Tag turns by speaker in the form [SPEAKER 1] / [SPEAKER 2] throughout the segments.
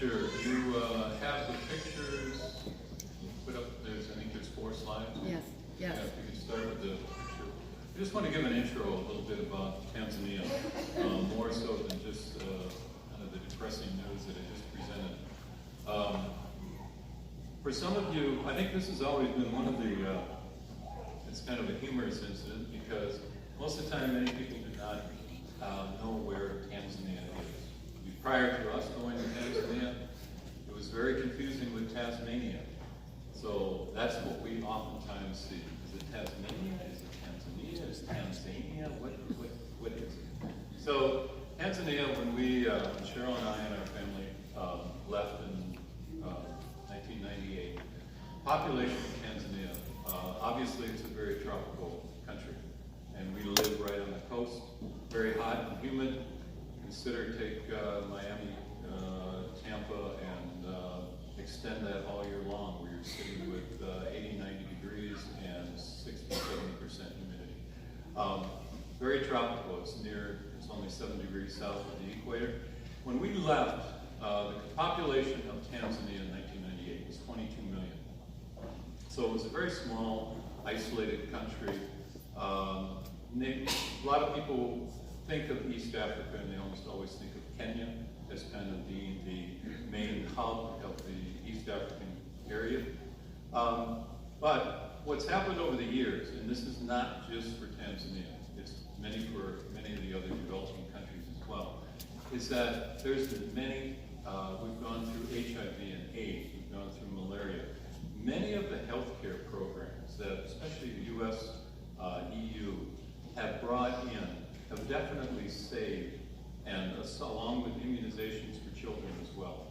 [SPEAKER 1] Sure. You have the pictures put up. I think there's 4 slides.
[SPEAKER 2] Yes, yes.
[SPEAKER 1] Yeah, if you could start with the picture. I just want to give an intro a little bit about Tanzania, more so than just kind of the depressing news that I just presented. For some of you, I think this has always been one of the, it's kind of a humorous incident because most of the time many people do not know where Tanzania is. Prior to us going to Tanzania, it was very confusing with Tasmania. So that's what we oftentimes see. Is it Tasmania? Is it Tanzania? Is it Tanzania? What is it? So Tanzania, when Cheryl and I and our family left in 1998, population of Tanzania, obviously it's a very tropical country. And we live right on the coast, very hot and humid. Take Miami, Tampa, and extend that all year long, where you're sitting with 80, 90 degrees and 60, 70% humidity. Very tropical. It's only 7 degrees south of the equator. When we left, the population of Tanzania in 1998 was 22 million. So it was a very small, isolated country. A lot of people think of East Africa, and they almost always think of Kenya as kind of being the main hub of the East African area. But what's happened over the years, and this is not just for Tanzania, it's for many of the other developing countries as well, is that there's been many, we've gone through HIV and AIDS, we've gone through malaria. Many of the healthcare programs that, especially the US, EU, have brought in have definitely saved, and along with immunizations for children as well.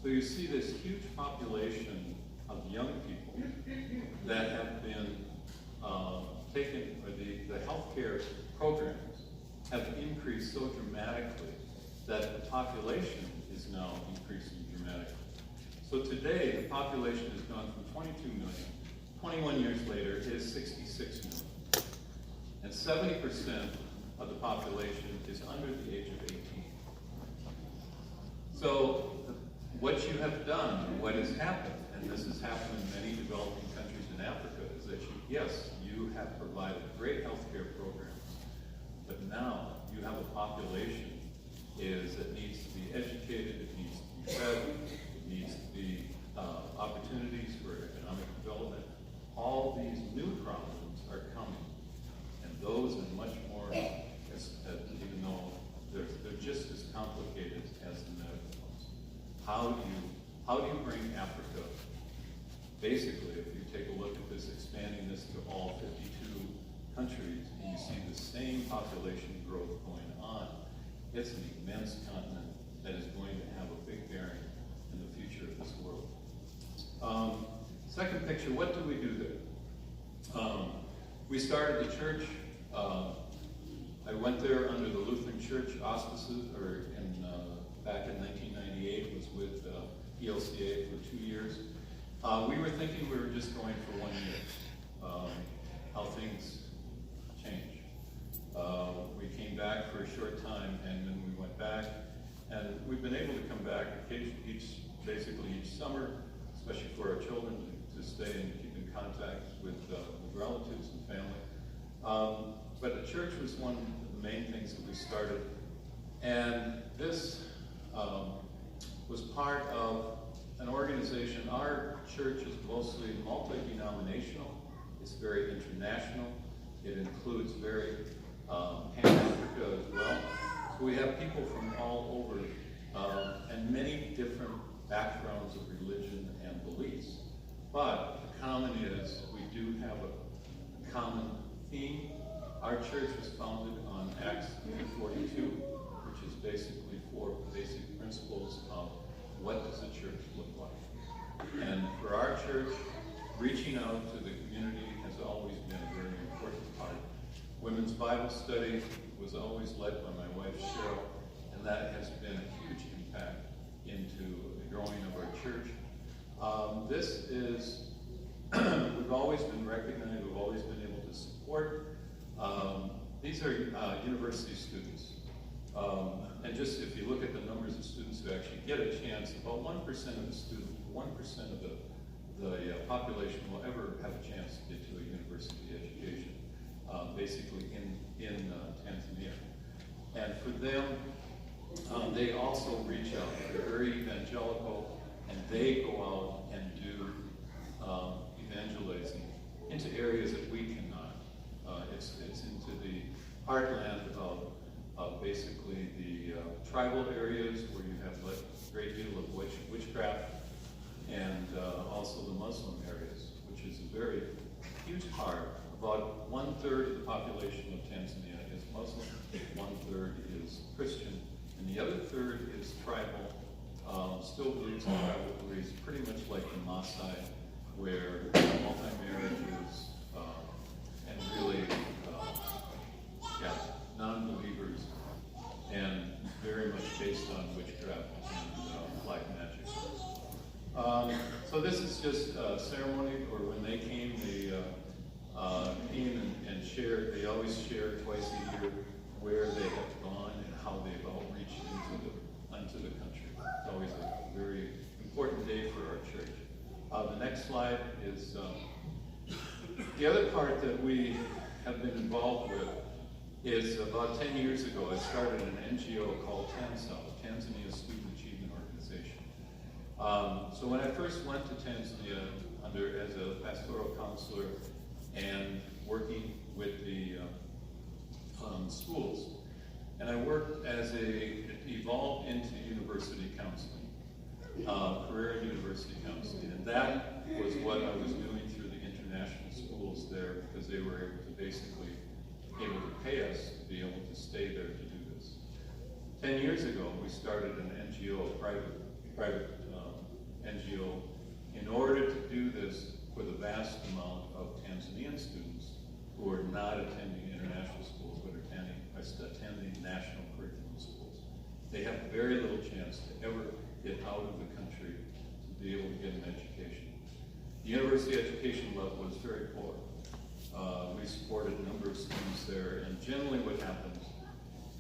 [SPEAKER 1] So you see this huge population of young people that have been taken, or the healthcare programs have increased so dramatically that the population is now increasing dramatically. So today, the population has gone from 22 million, 21 years later, it is 66 million. And 70% of the population is under the age of 18. So what you have done, what has happened, and this has happened in many developing countries in Africa, is that you have provided great healthcare programs, but now you have a population that needs to be educated, it needs to be fed, it needs to be opportunities for economic development. All these new problems are coming, and those are much more, even though they're just as complicated as the medical ones. How do you bring Africa, basically, if you take a look at this, expanding this to all 52 countries, and you see the same population growth going on, it's an immense continent that is going to have a big bearing in the future of this world. Second picture, what do we do there? We started the church. I went there under the Lutheran Church auspices, back in 1998, was with ELCA for 2 years. We were thinking we were just going for 1 year, how things change. We came back for a short time, and then we went back, and we've been able to come back basically each summer, especially for our children to stay and keep in contact with relatives and family. But the church was one of the main things that we started, and this was part of an organization. Our church is mostly multi-denominational. It's very international. It includes very Pan-Africa as well. So we have people from all over and many different backgrounds of religion and beliefs. But the common is we do have a common theme. Our church was founded on Acts 42, which is basically 4 basic principles of what does a church look like. And for our church, reaching out to the community has always been a very important part. Women's Bible study was always led by my wife, Cheryl, and that has been a huge impact into the growing of our church. We've always been recognized, we've always been able to support. These are university students. And just if you look at the numbers of students who actually get a chance, about 1% of the students, 1% of the population will ever have a chance to get to a university education, basically in Tanzania. And for them, they also reach out. They're very evangelical, and they go out and do evangelizing into areas that we cannot. It's into the heartland of basically the tribal areas where you have a great deal of witchcraft, and also the Muslim areas, which is a very huge part. About 1/3 of the population of Tanzania is Muslim, 1/3 is Christian, and the other third is tribal, still believes in tribal beliefs, pretty much like the Maasai, where multi-marriages and really, non-believers, and very much based on witchcraft and black magic. So this is just a ceremony, or when they came, they came and shared. They always share twice a year where they have gone and how they've outreached into the country. It's always a very important day for our church. The next slide is the other part that we have been involved with is about 10 years ago, I started an NGO called TANSEL, Tanzania Student Achievement Organization. So when I first went to Tanzania as a pastoral counselor and working with the schools, and I worked it evolved into university counseling, career and university counseling, and that was what I was doing through the international schools there, because they were able to basically pay us to be able to stay there to do this. 10 years ago, we started an NGO, a private NGO, in order to do this for the vast amount of Tanzanian students who are not attending international schools, but are attending national curriculum schools. They have very little chance to ever get out of the country to be able to get an education. The university education level is very poor. We supported a number of students there, and generally what happens,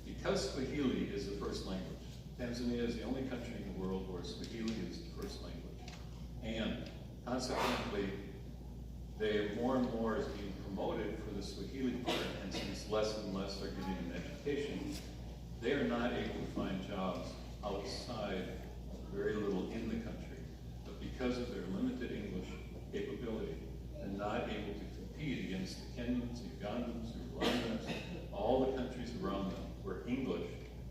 [SPEAKER 1] because Swahili is the first language, Tanzania is the only country in the world where Swahili is the first language, and consequently, more and more is being promoted for the Swahili part, and since less and less are getting an education, they are not able to find jobs outside, very little in the country, but because of their limited English capability, they're not able to compete against the Kenyans, Ugandans, Rwandans, all the countries around them where English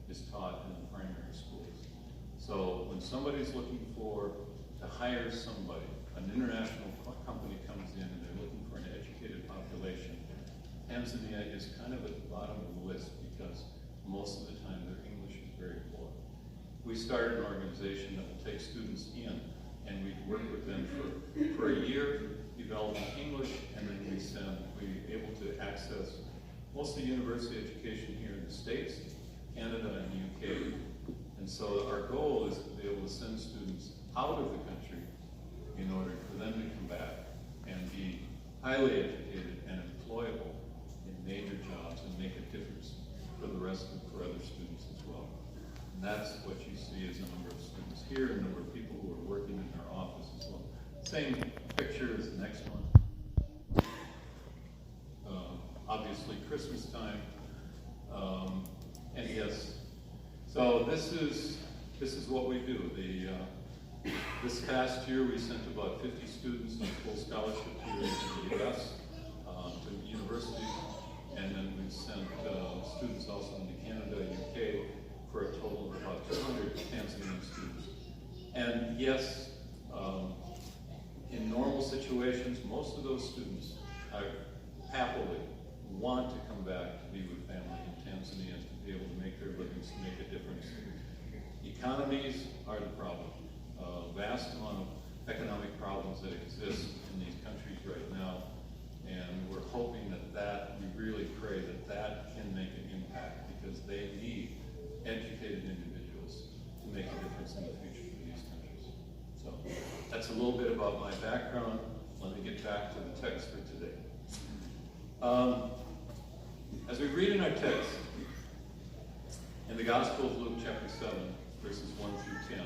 [SPEAKER 1] is taught in the primary schools. So when somebody's looking to hire somebody, an international company comes in and they're looking for an educated population, Tanzania is kind of at the bottom of the list because most of the time their English is very poor. We started an organization that will take students in, and we work with them for a year, develop English, and then we're able to access most of the university education here in the States, Canada, and the UK. And so our goal is to be able to send students out of the country in order for them to come back and be highly educated and employable in major jobs and make a difference for other students as well. And that's what you see as a number of students here, a number of people who are working in our office as well. Same picture as the next one. Obviously Christmas time. And yes, so this is what we do. This past year we sent about 50 students on full scholarship here in the US to universities, and then we sent students also into Canada, UK, for a total of about 200 Tanzanian students. And yes, in normal situations, most of those students happily want to come back to be with family in Tanzania, to be able to make their livings, to make a difference. Economies are the problem. Vast amount of economic problems that exist in these countries right now, and we're hoping that we really pray that can make an impact, because they need educated individuals to make a difference in the future for these countries. So that's a little bit about my background. Let me get back to the text for today. As we read in our text, in in the Gospel of Luke chapter 7, verses 1 through 10,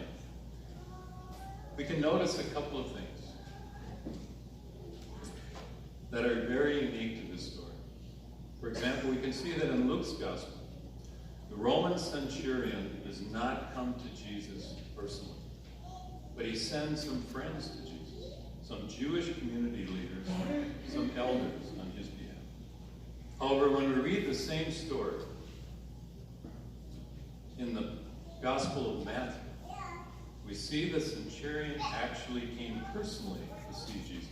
[SPEAKER 1] we can notice a couple of things that are very unique to this story. For example, we can see that in Luke's Gospel, the Roman centurion does not come to Jesus personally, but he sends some friends to Jesus, some Jewish community leaders, some elders on his behalf. However, when we read the same story in the Gospel of Matthew, we see the centurion actually came personally to see Jesus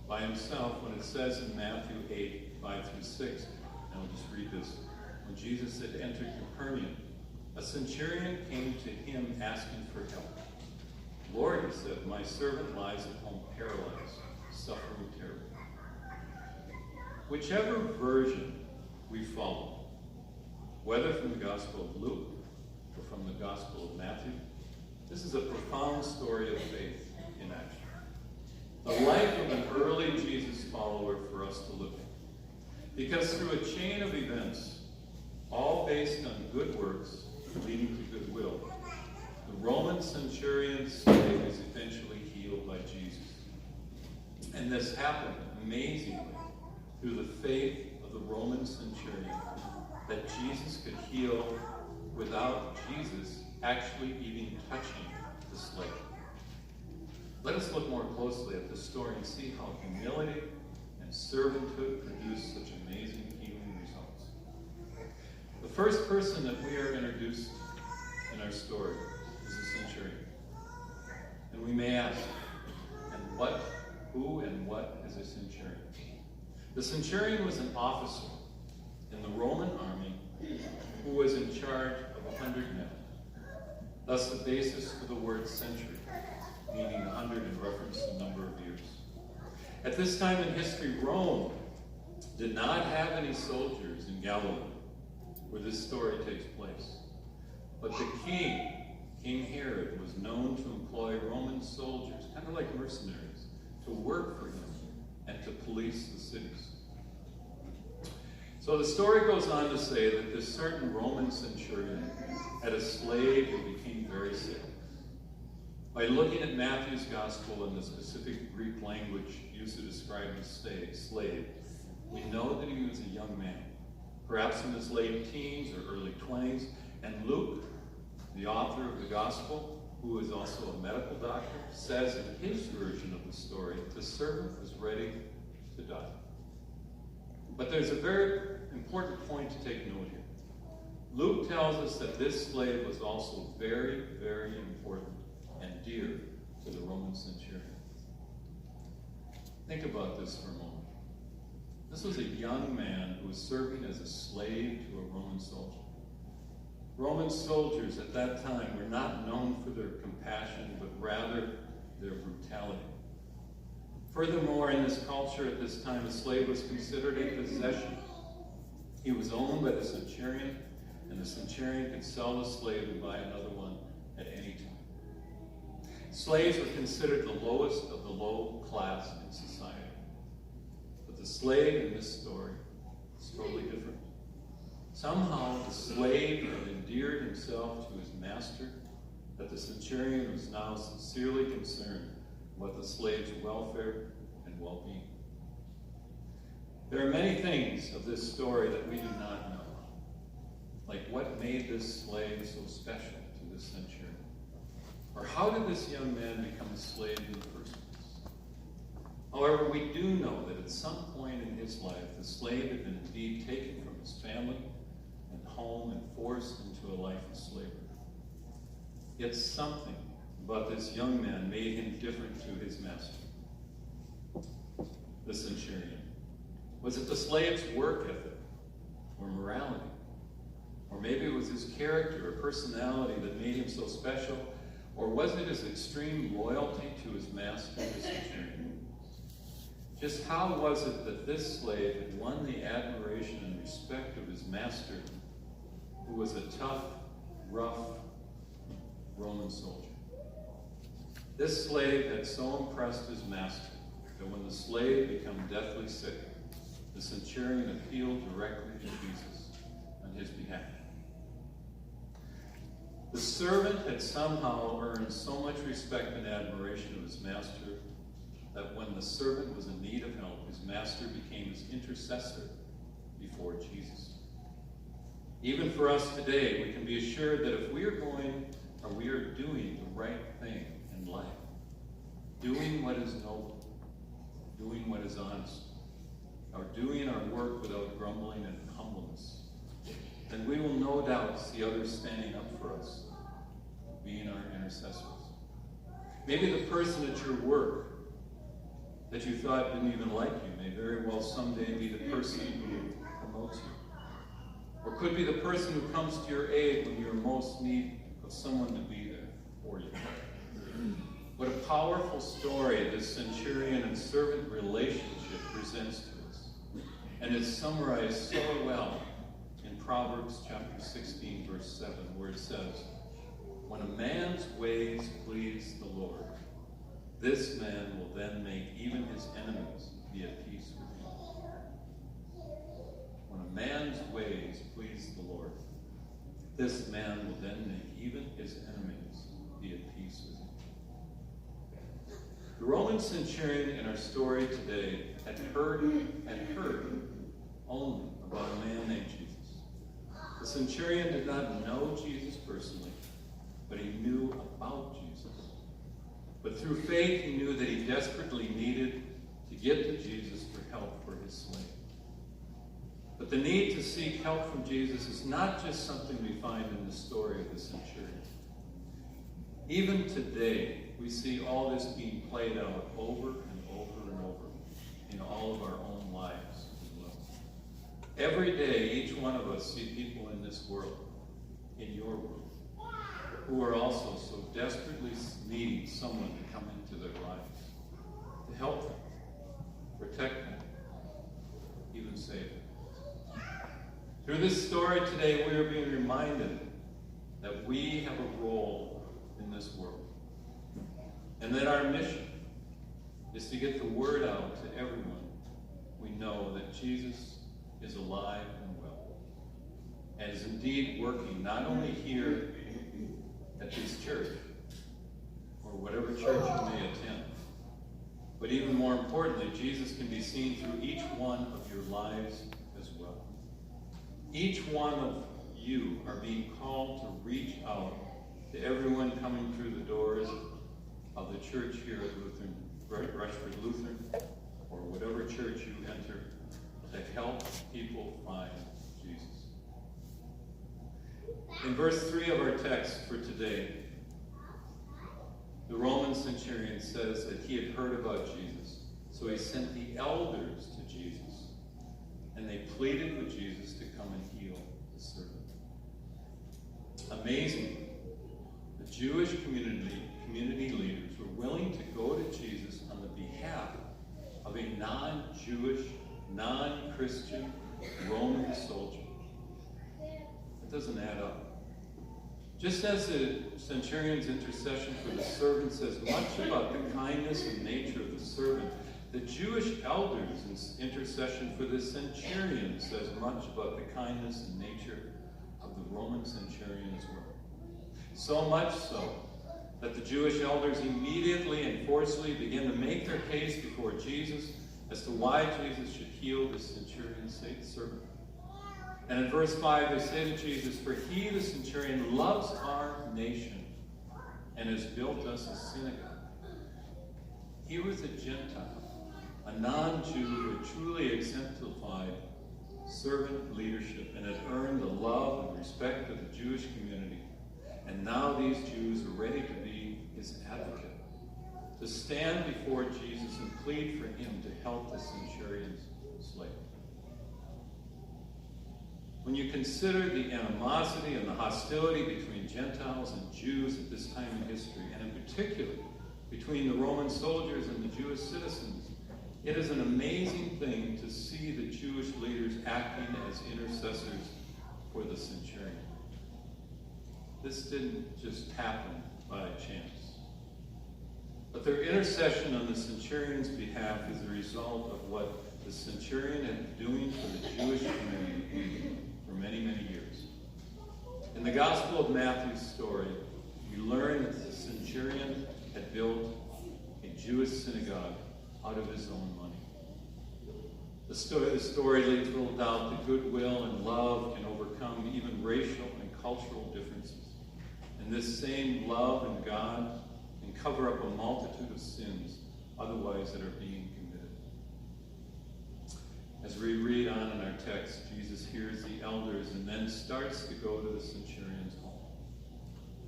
[SPEAKER 1] by himself when it says in Matthew 8, 5 through 6, and I'll just read this. When Jesus had entered Capernaum, a centurion came to him asking for help. Lord, he said, my servant lies at home paralyzed, suffering terribly. Whichever version we follow, whether from the Gospel of Luke or from the Gospel of Matthew, this is a profound story of faith in action. The life of an early Jesus follower for us to look at. Because through a chain of events, all based on good works leading to goodwill, the Roman centurion's slave is eventually healed by Jesus. And this happened amazingly through the faith of the Roman centurion, that Jesus could heal without Jesus actually even touching the slave. Let us look more closely at this story and see how humility and servanthood produce such amazing healing results. The first person that we are introduced in our story is a centurion. And we may ask, who and what is a centurion? The centurion was an officer in the Roman army who was in charge of 100 men. Thus the basis for the word century, meaning 100 in reference to the number of years. At this time in history, Rome did not have any soldiers in Galilee, where this story takes place. But the king, King Herod, was known to employ Roman soldiers, kind of like mercenaries, to work for him and to police the cities. So the story goes on to say that this certain Roman centurion had a slave who became very sick. By looking at Matthew's gospel and the specific Greek language used to describe his slave, we know that he was a young man, perhaps in his late teens or early 20s, and Luke, the author of the gospel, who is also a medical doctor, says in his version of the story that the servant was ready to die. But there's a very important point to take note here. Luke tells us that this slave was also very, very important and dear to the Roman centurion. Think about this for a moment. This was a young man who was serving as a slave to a Roman soldier. Roman soldiers at that time were not known for their compassion, but rather their brutality. Furthermore, in this culture at this time, a slave was considered a possession. He was owned by the centurion, and the centurion could sell the slave and buy another one at any time. Slaves were considered the lowest of the low class in society. But the slave in this story is totally different. Somehow the slave had endeared himself to his master, that the centurion was now sincerely concerned about the slave's welfare and well-being. There are many things of this story that we do not know, like what made this slave so special to this centurion, or how did this young man become a slave in the first place. However, we do know that at some point in his life, the slave had been indeed taken from his family and home and forced into a life of slavery. Yet something about this young man made him different to his master, the centurion. Was it the slave's work ethic or morality? Or maybe it was his character or personality that made him so special? Or was it his extreme loyalty to his master, the centurion? Just how was it that this slave had won the admiration and respect of his master, who was a tough, rough Roman soldier? This slave had so impressed his master that when the slave became deathly sick, the centurion appealed directly to Jesus on his behalf. The servant had somehow earned so much respect and admiration of his master that when the servant was in need of help, his master became his intercessor before Jesus. Even for us today, we can be assured that if we are going or we are doing the right thing in life, doing what is noble, doing what is honest, or doing our work without grumbling and humbleness, then we will no doubt see others standing up for us, being our intercessors. Maybe the person at your work that you thought didn't even like you may very well someday be the person who promotes you. Or could be the person who comes to your aid when you're most in need of someone to be there for you. What a powerful story this centurion and servant relationship presents to us. And it's summarized so well in Proverbs chapter 16, verse 7, where it says, "When a man's ways please the Lord, this man will then make even his enemies be at peace with him." When a man's ways please the Lord, this man will then make even his enemies be at peace with him. The Roman centurion in our story today had heard only about a man named Jesus. The centurion did not know Jesus personally, but he knew about Jesus. But through faith, he knew that he desperately needed to get to Jesus for help for his slave. But the need to seek help from Jesus is not just something we find in the story of the centurion. Even today, we see all this being played out over and over and over in all of our own lives as well. Every day, each one of us see people in this world, in your world, who are also so desperately needing someone to come into their lives, to help them, protect them, even save them. Through this story today, we are being reminded that we have a role in this world, and that our mission is to get the word out to everyone we know that Jesus is alive and well, and is indeed working not only here at this church, or whatever church you may attend, but even more importantly, Jesus can be seen through each one of your lives as well. Each one of you are being called to reach out to everyone coming through the doors of the church here at Lutheran, Rushford Lutheran, or whatever church you enter, to help people find Jesus. In verse 3 of our text for today, the Roman centurion says that he had heard about Jesus, so he sent the elders to Jesus, and they pleaded with Jesus to come and heal the servant. Amazingly, the Jewish community leaders were willing to go to Jesus on the behalf of a non-Jewish, non-Christian Roman soldier. It doesn't add up. Just as the centurion's intercession for the servant says much about the kindness and nature of the servant, the Jewish elders' intercession for the centurion says much about the kindness and nature of the Roman centurion as well. So much so that the Jewish elders immediately and forcefully began to make their case before Jesus as to why Jesus should heal the centurion's servant. And in verse 5, they say to Jesus, "For he, the centurion, loves our nation and has built us a synagogue." He was a Gentile, a non-Jew who had truly exemplified servant leadership and had earned the love and respect of the Jewish community. And now these Jews are ready to be his advocate, to stand before Jesus and plead for him to help the centurion's slave. When you consider the animosity and the hostility between Gentiles and Jews at this time in history, and in particular between the Roman soldiers and the Jewish citizens, it is an amazing thing to see the Jewish leaders acting as intercessors for the centurion. This didn't just happen by chance. But their intercession on the centurion's behalf is the result of what the centurion had been doing for the Jewish community for many, many years. In the Gospel of Matthew's story, we learn that the centurion had built a Jewish synagogue out of his own money. The story leaves little doubt that goodwill and love can overcome even racial and cultural differences. And this same love in God can cover up a multitude of sins otherwise that are being committed. As we read on in our text, Jesus hears the elders and then starts to go to the centurion's home.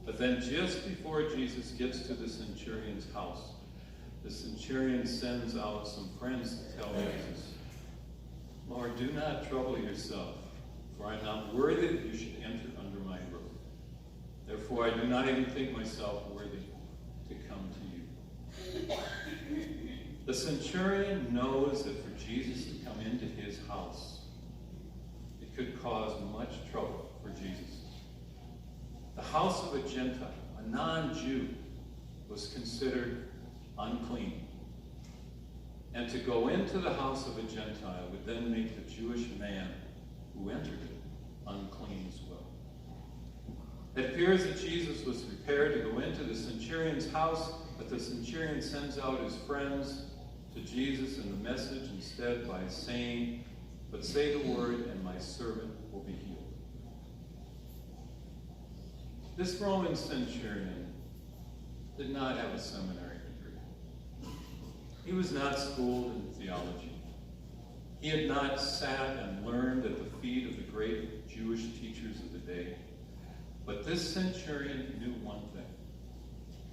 [SPEAKER 1] But then just before Jesus gets to the centurion's house, the centurion sends out some friends to tell Jesus, "Lord, do not trouble yourself, for I am not worthy that you should enter under my roof. Therefore I do not even think myself worthy to come to you." The centurion knows that for Jesus to come into his house, it could cause much trouble for Jesus. The house of a Gentile, a non-Jew, was considered unclean. And to go into the house of a Gentile would then make the Jewish man who entered it unclean as well. It appears that Jesus was prepared to go into the centurion's house, but the centurion sends out his friends to Jesus in the message instead by saying, "But say the word and my servant will be healed." This Roman centurion did not have a seminary degree. He was not schooled in theology. He had not sat and learned at the feet of the great Jewish teachers of the day. But this centurion knew one thing.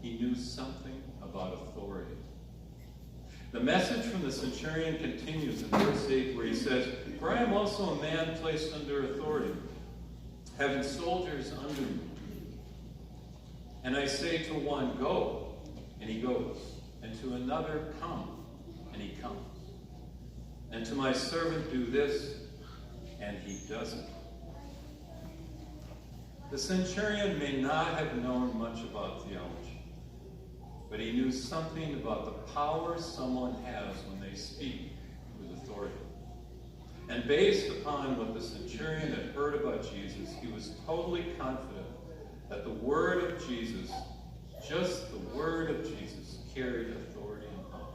[SPEAKER 1] He knew something about authority. The message from the centurion continues in verse 8 where he says, "For I am also a man placed under authority, having soldiers under me. And I say to one, 'Go,' and he goes, and to another, 'Come,' and he comes. And to my servant, 'Do this,' and he does it." The centurion may not have known much about theology, but he knew something about the power someone has when they speak with authority. And based upon what the centurion had heard about Jesus, he was totally confident that the word of Jesus, just the word of Jesus, carried authority and power.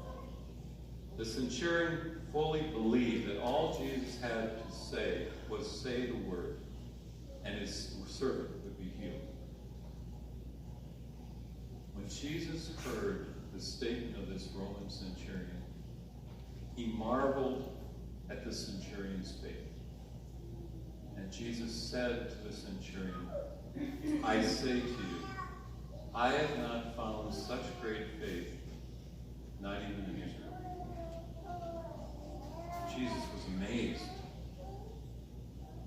[SPEAKER 1] The centurion fully believed that all Jesus had to say was say the word, and his servant would be healed. When Jesus heard the statement of this Roman centurion, he marveled at the centurion's faith. And Jesus said to the centurion, "I say to you, I have not found such great faith, not even in Israel." Jesus was amazed.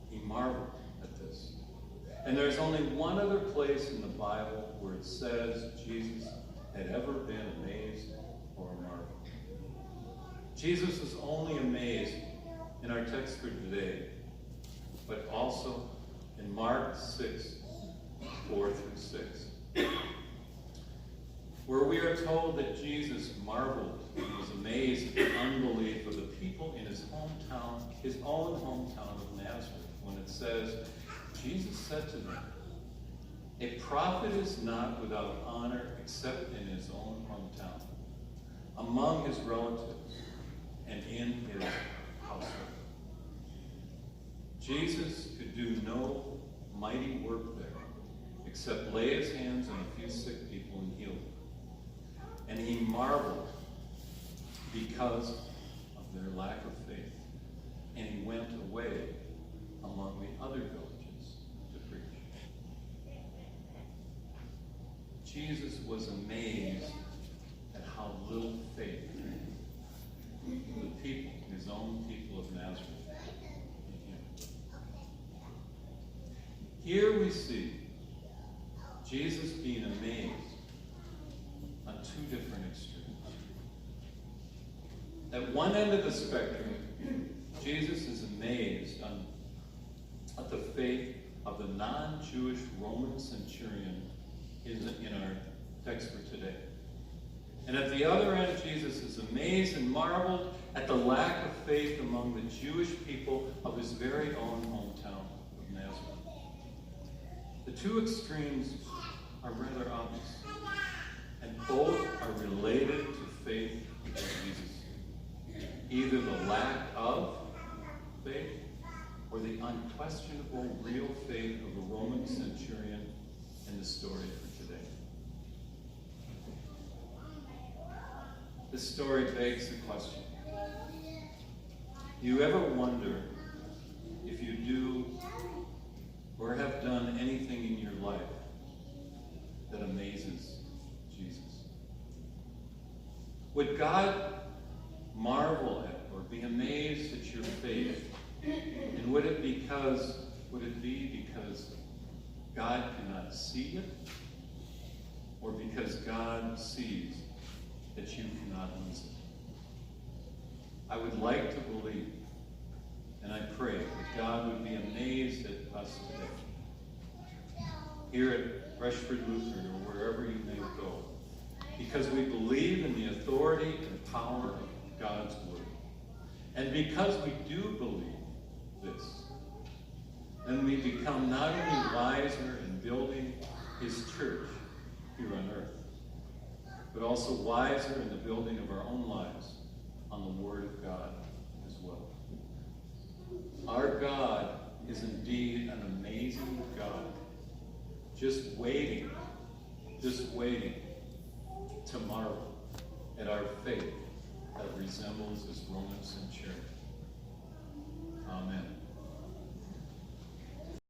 [SPEAKER 1] He marveled at this. And there's only one other place in the Bible where it says Jesus had ever been amazed or marveled. Jesus was only amazed in our text for today, but also in Mark 6, 4 through 6, where we are told that Jesus marveled and was amazed at the unbelief of the people in his hometown, his own hometown of Nazareth, when it says, Jesus said to them, "A prophet is not without honor except in his own hometown, among his relatives, and in his household." Jesus could do no mighty work there, except lay his hands on a few sick people and heal them. And he marveled because of their lack of faith. And he went away among the other villages to preach. Jesus was amazed at how little faith the people, his own people of Nazareth, in him. Here we see Jesus being amazed on two different extremes. At one end of the spectrum, Jesus is amazed at the faith of the non-Jewish Roman centurion in our text for today. And at the other end, Jesus is amazed and marveled at the lack of faith among the Jewish people of his very own hometown of Nazareth. The two extremes are rather obvious, and both are related to faith in Jesus. Either the lack of faith or the unquestionable real faith of the Roman centurion in the story for today. This story begs the question, do you ever wonder if you do or have done anything in your life that amazes Jesus? Would God marvel at or be amazed at your faith? And would it be because God cannot see it? Or because God sees that you cannot lose it? I would like to believe, and I pray, that God would be amazed at us today, here at Rushford Lutheran or wherever you may go, because we believe in the authority and power of God's Word. And because we do believe this, then we become not only wiser in building His church here on earth, but also wiser in the building of our own lives on the Word of God as well. Our God is indeed an amazing God, just waiting to marvel at our faith that resembles His Roman centurion. Amen.